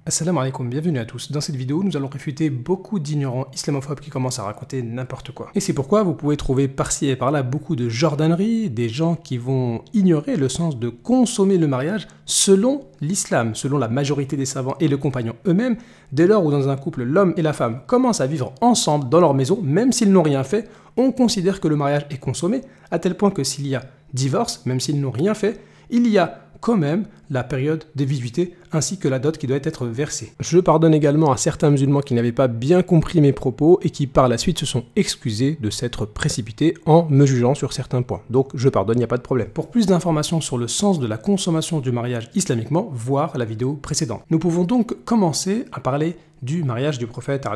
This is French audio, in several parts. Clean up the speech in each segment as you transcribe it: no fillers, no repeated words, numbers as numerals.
Assalamu alaikum, bienvenue à tous. Dans cette vidéo, nous allons réfuter beaucoup d'ignorants islamophobes qui commencent à raconter n'importe quoi. Et c'est pourquoi vous pouvez trouver par-ci et par-là beaucoup de jordaneries, des gens qui vont ignorer le sens de consommer le mariage selon l'islam, selon la majorité des savants et les compagnons eux-mêmes, dès lors où dans un couple, l'homme et la femme commencent à vivre ensemble dans leur maison, même s'ils n'ont rien fait, on considère que le mariage est consommé, à tel point que s'il y a divorce, même s'ils n'ont rien fait, il y a quand même la période de viduité ainsi que la dot qui doit être versée. Je pardonne également à certains musulmans qui n'avaient pas bien compris mes propos et qui par la suite se sont excusés de s'être précipités en me jugeant sur certains points. Donc je pardonne, il n'y a pas de problème. Pour plus d'informations sur le sens de la consommation du mariage islamiquement, voir la vidéo précédente. Nous pouvons donc commencer à parler du mariage du prophète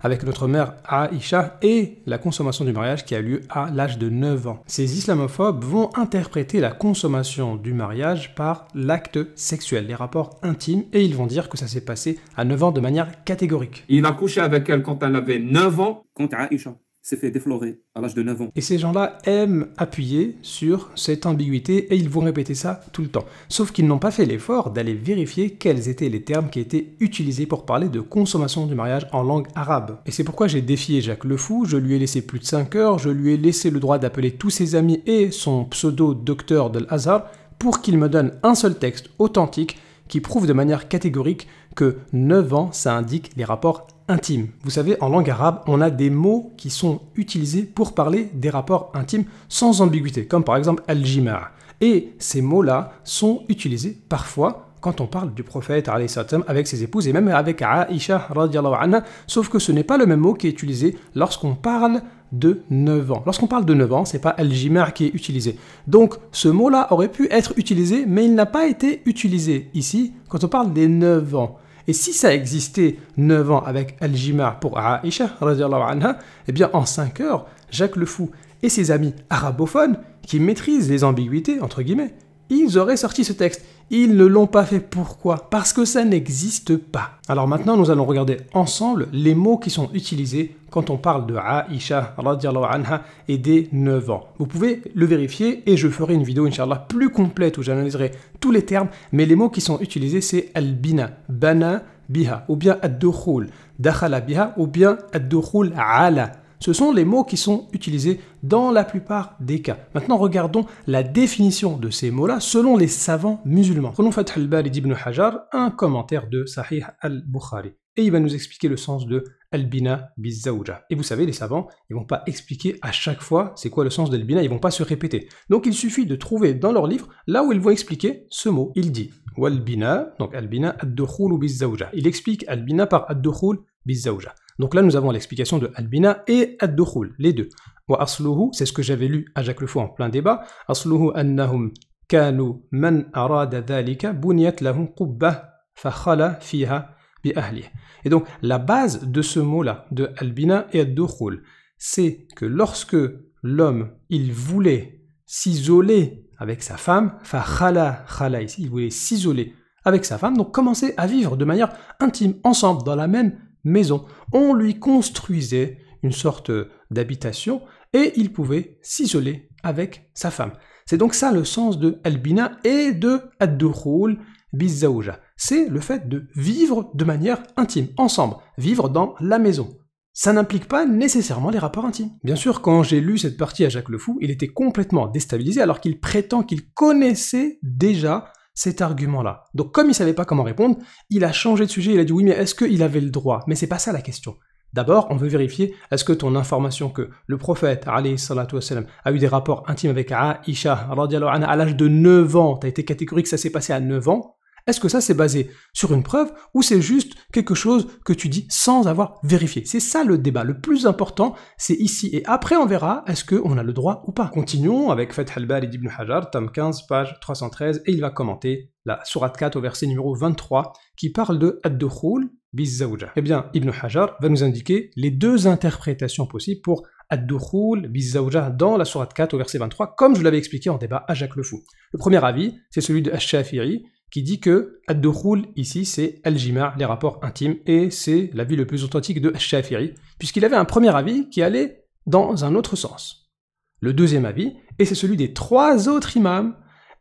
avec notre mère Aïcha et la consommation du mariage qui a lieu à l'âge de 9 ans. Ces islamophobes vont interpréter la consommation du mariage par l'acte sexuel, les rapports intimes, et ils vont dire que ça s'est passé à 9 ans de manière catégorique. Il a couché avec elle quand elle avait 9 ans, quand Aïcha s'est fait déflorer à l'âge de 9 ans. Et ces gens-là aiment appuyer sur cette ambiguïté et ils vont répéter ça tout le temps. Sauf qu'ils n'ont pas fait l'effort d'aller vérifier quels étaient les termes qui étaient utilisés pour parler de consommation du mariage en langue arabe. Et c'est pourquoi j'ai défié Jacques Le Fou, je lui ai laissé plus de 5 heures, je lui ai laissé le droit d'appeler tous ses amis et son pseudo-docteur de l'Azhar pour qu'il me donne un seul texte authentique qui prouve de manière catégorique que 9 ans, ça indique les rapports intimes. Vous savez, en langue arabe, on a des mots qui sont utilisés pour parler des rapports intimes sans ambiguïté, comme par exemple al-jima'. Et ces mots-là sont utilisés parfois quand on parle du prophète avec ses épouses et même avec Aïcha radiallahu anha, sauf que ce n'est pas le même mot qui est utilisé lorsqu'on parle de 9 ans. Lorsqu'on parle de 9 ans, c'est pas al-jima' qui est utilisé. Donc ce mot-là aurait pu être utilisé, mais il n'a pas été utilisé ici quand on parle des 9 ans. Et si ça existait 9 ans avec al-jima' pour Aïcha radiallahu anha, eh bien en 5 heures, Jacques Le Fou et ses amis arabophones qui maîtrisent les ambiguïtés, entre guillemets, ils auraient sorti ce texte. Ils ne l'ont pas fait. Pourquoi? Parce que ça n'existe pas. Alors maintenant, nous allons regarder ensemble les mots qui sont utilisés quand on parle de Aïcha radiallahu anha et des 9 ans. Vous pouvez le vérifier et je ferai une vidéo, Inch'Allah, plus complète où j'analyserai tous les termes, mais les mots qui sont utilisés, c'est al-bina, bana biha, ou bien ad-dukhul, dakhala biha, ou bien ad-dukhul ala. Ce sont les mots qui sont utilisés dans la plupart des cas. Maintenant, regardons la définition de ces mots-là selon les savants musulmans. Prenons Fath al-Bari d'Ibn Hajar, un commentaire de Sahih al-Bukhari. Et il va nous expliquer le sens de al-bina biz-zawja. Et vous savez, les savants, ils vont pas expliquer à chaque fois c'est quoi le sens de al-bina, ils vont pas se répéter. Donc il suffit de trouver dans leur livre là où ils vont expliquer ce mot. Il dit wal-bina, donc al-bina ad-dukhul biz-zawja. Il explique al-bina par ad-dukhul biz-zawja. Donc là, nous avons l'explication de al-bina et ad-dukhul, les deux. Wa asluhu, c'est ce que j'avais lu à Jacques Le Fou en plein débat. Asluhu annahum kanu man arada dhalika buniyat lahum qubbah fa khala fiha bi ahli. Et donc, la base de ce mot-là, de al-bina et ad-dukhul, c'est que lorsque l'homme, il voulait s'isoler avec sa femme, fa khala ici, il voulait s'isoler avec sa femme, donc commencer à vivre de manière intime, ensemble, dans la même maison. On lui construisait une sorte d'habitation et il pouvait s'isoler avec sa femme. C'est donc ça le sens de al-bina et de ad-dukhul biz-zawja. C'est le fait de vivre de manière intime, ensemble, vivre dans la maison. Ça n'implique pas nécessairement les rapports intimes. Bien sûr, quand j'ai lu cette partie à Jacques Le Fou, il était complètement déstabilisé alors qu'il prétend qu'il connaissait déjà cet argument-là. Donc comme il ne savait pas comment répondre, il a changé de sujet, il a dit oui, mais est-ce qu'il avait le droit? Mais c'est pas ça la question. D'abord, on veut vérifier, est-ce que ton information que le prophète, alayhi salatu wassalam, a eu des rapports intimes avec Aïcha, radiallahu anha, à l'âge de 9 ans, t'as été catégorique, ça s'est passé à 9 ans, est-ce que ça c'est basé sur une preuve ou c'est juste quelque chose que tu dis sans avoir vérifié? C'est ça le débat. Le plus important, c'est ici. Et après, on verra est-ce qu'on a le droit ou pas. Continuons avec Fath al-Bari d'Ibn Hajar, tome 15, page 313, et il va commenter la sourate 4 au verset numéro 23 qui parle de ad-dukhul biz-zawja. Eh bien, Ibn Hajar va nous indiquer les deux interprétations possibles pour ad-dukhul biz-zawja dans la sourate 4 au verset 23, comme je l'avais expliqué en débat à Jacques Le Fou. Le premier avis, c'est celui de Ash-Shafi'i, qui dit que ad-dukhul ici c'est al-jima', les rapports intimes, et c'est l'avis le plus authentique de Ash-Shafi'i, puisqu'il avait un premier avis qui allait dans un autre sens. Le deuxième avis, et c'est celui des 3 autres imams,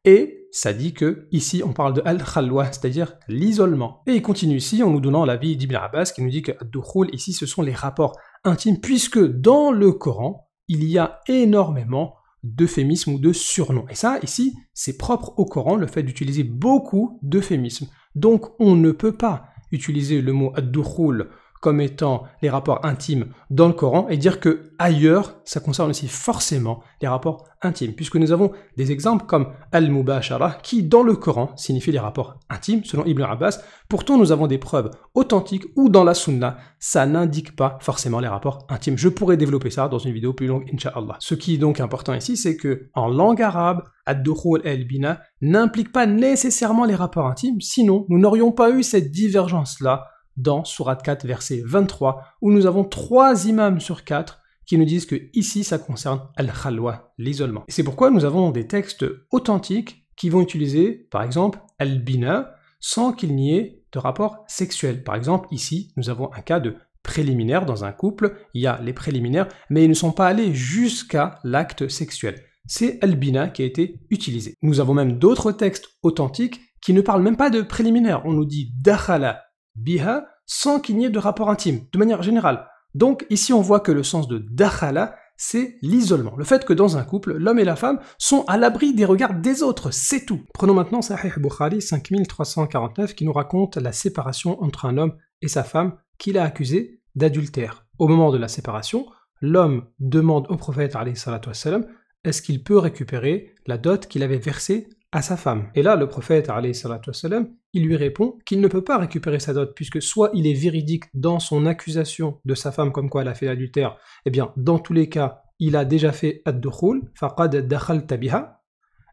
et ça dit que ici on parle de al-khalwa, c'est-à-dire l'isolement. Et il continue ici en nous donnant l'avis d'Ibn Abbas qui nous dit que ad-dukhul ici ce sont les rapports intimes, puisque dans le Coran, il y a énormément d'euphémismes ou de surnoms. Et ça, ici, c'est propre au Coran, le fait d'utiliser beaucoup d'euphémismes. Donc, on ne peut pas utiliser le mot ad-dukhul comme étant les rapports intimes dans le Coran et dire que ailleurs, ça concerne aussi forcément les rapports intimes, puisque nous avons des exemples comme al-mubashara qui dans le Coran signifie les rapports intimes selon Ibn Abbas. Pourtant nous avons des preuves authentiques où dans la sunna ça n'indique pas forcément les rapports intimes. Je pourrais développer ça dans une vidéo plus longue incha'Allah. Ce qui est donc important ici, c'est que en langue arabe, ad-dukhul et al-bina n'implique pas nécessairement les rapports intimes, sinon nous n'aurions pas eu cette divergence là dans Sourate 4, verset 23, où nous avons 3 imams sur 4 qui nous disent que ici ça concerne al-khalwa, l'isolement. Et c'est pourquoi nous avons des textes authentiques qui vont utiliser, par exemple, al-bina, sans qu'il n'y ait de rapport sexuel. Par exemple, ici, nous avons un cas de préliminaire dans un couple, il y a les préliminaires, mais ils ne sont pas allés jusqu'à l'acte sexuel. C'est al-bina qui a été utilisé. Nous avons même d'autres textes authentiques qui ne parlent même pas de préliminaire. On nous dit dakhala biha sans qu'il n'y ait de rapport intime, de manière générale. Donc ici on voit que le sens de dakhala, c'est l'isolement. Le fait que dans un couple, l'homme et la femme sont à l'abri des regards des autres, c'est tout. Prenons maintenant Sahih Bukhari 5349 qui nous raconte la séparation entre un homme et sa femme qu'il a accusé d'adultère. Au moment de la séparation, l'homme demande au prophète alayhi salatu wassalam, est-ce qu'il peut récupérer la dot qu'il avait versée à sa femme. Et là, le prophète, alayhi salatu wassalam, il lui répond qu'il ne peut pas récupérer sa dot, puisque soit il est véridique dans son accusation de sa femme comme quoi elle a fait l'adultère, eh bien, dans tous les cas, il a déjà fait ad-dukhul, faqad dakhalta biha,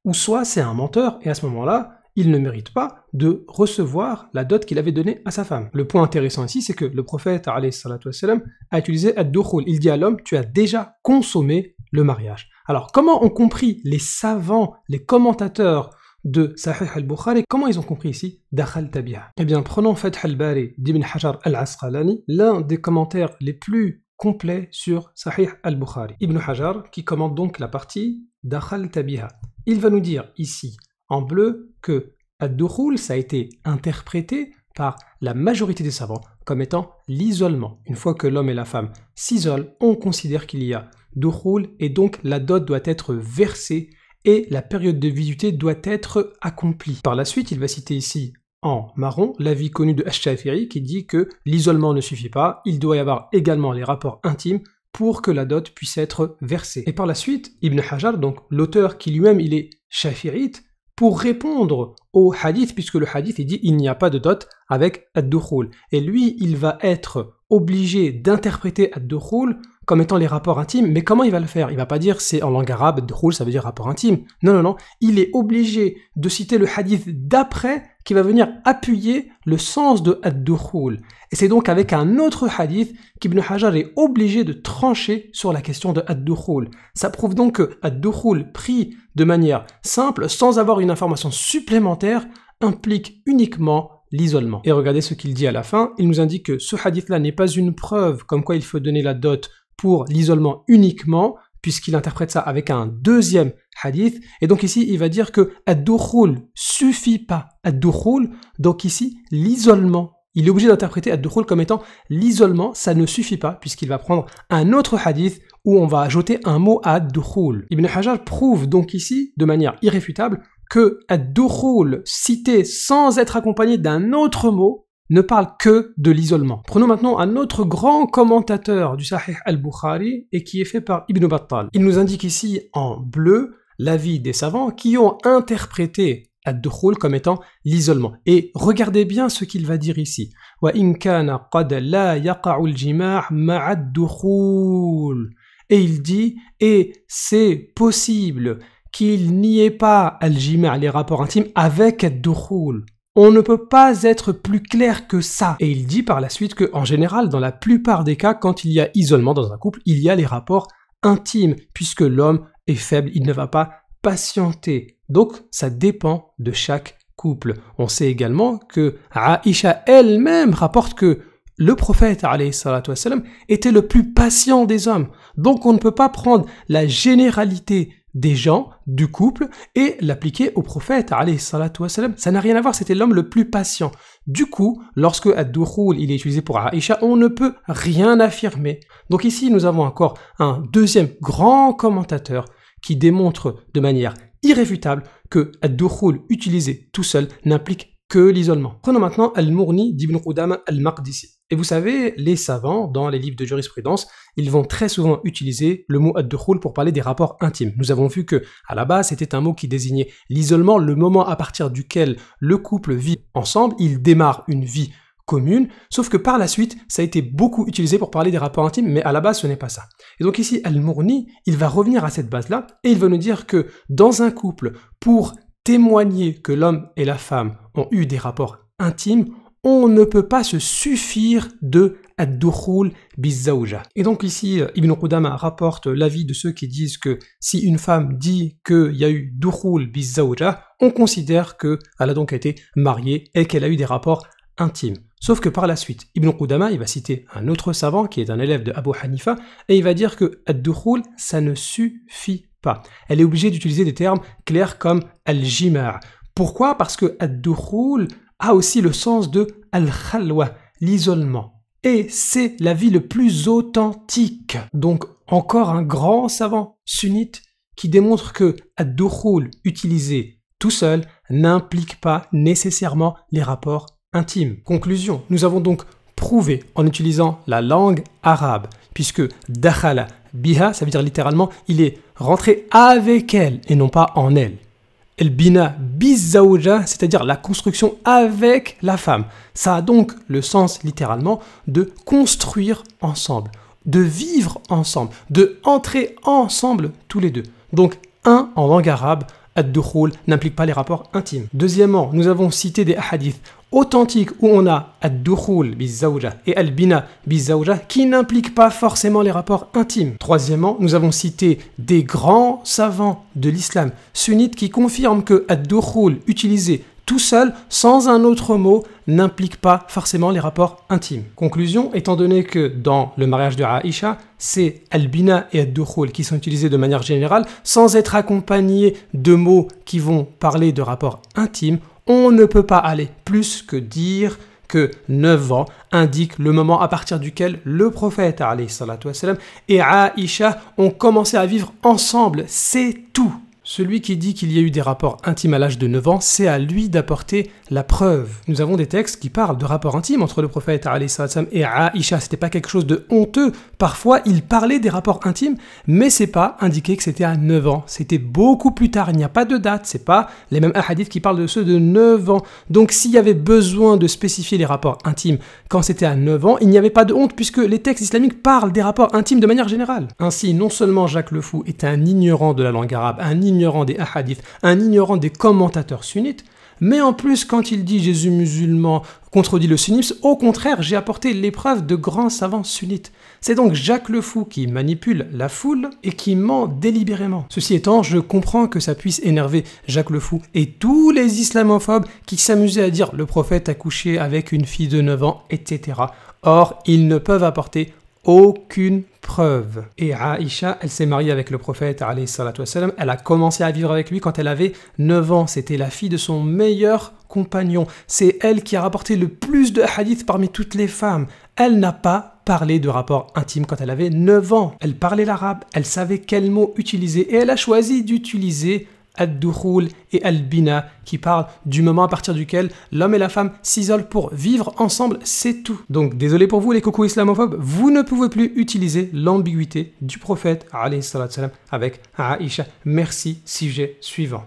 ou soit c'est un menteur, et à ce moment-là, il ne mérite pas de recevoir la dot qu'il avait donnée à sa femme. Le point intéressant ici, c'est que le prophète, alayhi salatu wassalam, a utilisé ad-dukhul. Il dit à l'homme, tu as déjà consommé le mariage. Alors, comment ont compris les savants, les commentateurs de Sahih al-Bukhari, comment ils ont compris ici dakhalta biha? Eh bien, prenons Fath al-Bari d'Ibn Hajar al-Asqalani, l'un des commentaires les plus complets sur Sahih al-Bukhari. Ibn Hajar, qui commente donc la partie dakhalta biha. Il va nous dire ici, en bleu, que ad-dukhul, ça a été interprété par la majorité des savants comme étant l'isolement. Une fois que l'homme et la femme s'isolent, on considère qu'il y a dukhul et donc la dot doit être versée et la période de viduité doit être accomplie. Par la suite, il va citer ici en marron l'avis connu de Ash-Shafi'i qui dit que l'isolement ne suffit pas, il doit y avoir également les rapports intimes pour que la dot puisse être versée. Et par la suite, Ibn Hajar, donc l'auteur qui lui-même il est shafi'ite, pour répondre au hadith, puisque le hadith il dit il n'y a pas de dot avec ad-dukhul. Et lui, il va être obligé d'interpréter ad-dukhul comme étant les rapports intimes, mais comment il va le faire? Il va pas dire c'est en langue arabe, ad-dukhul ça veut dire rapport intime. Non, non, non, il est obligé de citer le hadith d'après qui va venir appuyer le sens de ad-dukhul. Et c'est donc avec un autre hadith qu'Ibn Hajar est obligé de trancher sur la question de ad-dukhul. Ça prouve donc que ad-dukhul pris de manière simple, sans avoir une information supplémentaire, implique uniquement l'isolement. Et regardez ce qu'il dit à la fin, il nous indique que ce hadith-là n'est pas une preuve comme quoi il faut donner la dot pour l'isolement uniquement, puisqu'il interprète ça avec un deuxième hadith, et donc ici il va dire que ad-dukhul suffit pas. Ad-dukhul, donc ici l'isolement. Il est obligé d'interpréter ad-dukhul comme étant l'isolement, ça ne suffit pas, puisqu'il va prendre un autre hadith où on va ajouter un mot à ad-dukhul. Ibn Hajar prouve donc ici, de manière irréfutable, que ad-dukhul cité sans être accompagné d'un autre mot ne parle que de l'isolement. Prenons maintenant un autre grand commentateur du Sahih al-Bukhari et qui est fait par Ibn Battal. Il nous indique ici en bleu l'avis des savants qui ont interprété ad-dukhul comme étant l'isolement. Et regardez bien ce qu'il va dire ici. Wa in kana qad la yaqa'u al-jima' ma'a ad-dukhul. Et il dit et c'est possible qu'il n'y ait pas al-jima', les rapports intimes avec ad-dukhul. On ne peut pas être plus clair que ça. Et il dit par la suite que, en général, dans la plupart des cas, quand il y a isolement dans un couple, il y a les rapports intimes, puisque l'homme est faible, il ne va pas patienter. Donc, ça dépend de chaque couple. On sait également que Aïcha elle-même rapporte que le prophète, alayhi salatu wassalam, était le plus patient des hommes. Donc, on ne peut pas prendre la généralité des gens, du couple, et l'appliquer au prophète, alayhi salatu wassalam. Ça n'a rien à voir, c'était l'homme le plus patient. Du coup, lorsque ad-dukhul il est utilisé pour Aïcha, on ne peut rien affirmer. Donc ici, nous avons encore un deuxième grand commentateur qui démontre de manière irréfutable que ad-dukhul utilisé tout seul n'implique que l'isolement. Prenons maintenant Al-Mourni d'Ibn Qudama Al-Maqdisi. Et vous savez, les savants, dans les livres de jurisprudence, ils vont très souvent utiliser le mot ad-dukhul pour parler des rapports intimes. Nous avons vu que, à la base, c'était un mot qui désignait l'isolement, le moment à partir duquel le couple vit ensemble, il démarre une vie commune, sauf que par la suite, ça a été beaucoup utilisé pour parler des rapports intimes, mais à la base, ce n'est pas ça. Et donc ici, Al-Mourni, il va revenir à cette base-là, et il va nous dire que dans un couple, pour témoigner que l'homme et la femme ont eu des rapports intimes, on ne peut pas se suffire de ad-dukhul biz-zawja. Et donc ici, Ibn Qudama rapporte l'avis de ceux qui disent que si une femme dit qu'il y a eu dukhul biz-zawja, on considère qu'elle a donc été mariée et qu'elle a eu des rapports intimes. Sauf que par la suite, Ibn Qudama, il va citer un autre savant qui est un élève de Abu Hanifa, et il va dire que ad-dukhul, ça ne suffit pas. Elle est obligée d'utiliser des termes clairs comme al-jima'. Pourquoi? Parce que ad-dukhul a aussi le sens de al-khalwa, l'isolement. Et c'est la vie le plus authentique. Donc encore un grand savant sunnite qui démontre que ad-dukhul utilisé tout seul n'implique pas nécessairement les rapports intimes. Conclusion, nous avons donc prouvé en utilisant la langue arabe, puisque dakhala biha, ça veut dire littéralement, il est rentré avec elle et non pas en elle. El bina bizawja, c'est-à-dire la construction avec la femme. Ça a donc le sens littéralement de construire ensemble, de vivre ensemble, de entrer ensemble tous les deux. Donc un en langue arabe, ad-dukhul n'implique pas les rapports intimes. Deuxièmement, nous avons cité des hadiths authentiques où on a ad-dukhul bizawja et al-bina bizawja qui n'impliquent pas forcément les rapports intimes. Troisièmement, nous avons cité des grands savants de l'islam sunnite qui confirment que ad-dukhul utilisé tout seul, sans un autre mot, n'implique pas forcément les rapports intimes. Conclusion, étant donné que dans le mariage de Aïcha, c'est al-bina et ad-dukhul qui sont utilisés de manière générale, sans être accompagnés de mots qui vont parler de rapports intimes, on ne peut pas aller plus que dire que 9 ans indique le moment à partir duquel le prophète alayhi salatu wassalam et Aïcha ont commencé à vivre ensemble, c'est tout. Celui qui dit qu'il y a eu des rapports intimes à l'âge de 9 ans, c'est à lui d'apporter la preuve. Nous avons des textes qui parlent de rapports intimes entre le prophète alayhi salam et Aïcha. C'était pas quelque chose de honteux. Parfois, il parlait des rapports intimes, mais c'est pas indiqué que c'était à 9 ans. C'était beaucoup plus tard. Il n'y a pas de date. C'est pas les mêmes hadiths qui parlent de ceux de 9 ans. Donc, s'il y avait besoin de spécifier les rapports intimes quand c'était à 9 ans, il n'y avait pas de honte puisque les textes islamiques parlent des rapports intimes de manière générale. Ainsi, non seulement Jacques Le Fou est un ignorant de la langue arabe, un ignorant des hadiths, un ignorant des commentateurs sunnites, mais en plus, quand il dit Jésus musulman contredit le sunnisme, au contraire, j'ai apporté l'épreuve de grands savants sunnites. C'est donc Jacques Le Fou qui manipule la foule et qui ment délibérément. Ceci étant, je comprends que ça puisse énerver Jacques Le Fou et tous les islamophobes qui s'amusaient à dire le prophète a couché avec une fille de 9 ans, etc. Or, ils ne peuvent apporter aucune preuve. Et Aïcha, elle s'est mariée avec le prophète, alayhi salatu wassalam. Elle a commencé à vivre avec lui quand elle avait 9 ans. C'était la fille de son meilleur compagnon. C'est elle qui a rapporté le plus de hadiths parmi toutes les femmes. Elle n'a pas parlé de rapports intimes quand elle avait 9 ans. Elle parlait l'arabe, elle savait quel mot utiliser et elle a choisi d'utiliser ad-dukhul et al-bina qui parlent du moment à partir duquel l'homme et la femme s'isolent pour vivre ensemble, c'est tout. Donc désolé pour vous les cocos islamophobes, vous ne pouvez plus utiliser l'ambiguïté du prophète alayhi salatu wassalam avec Aïcha. Merci, sujet suivant.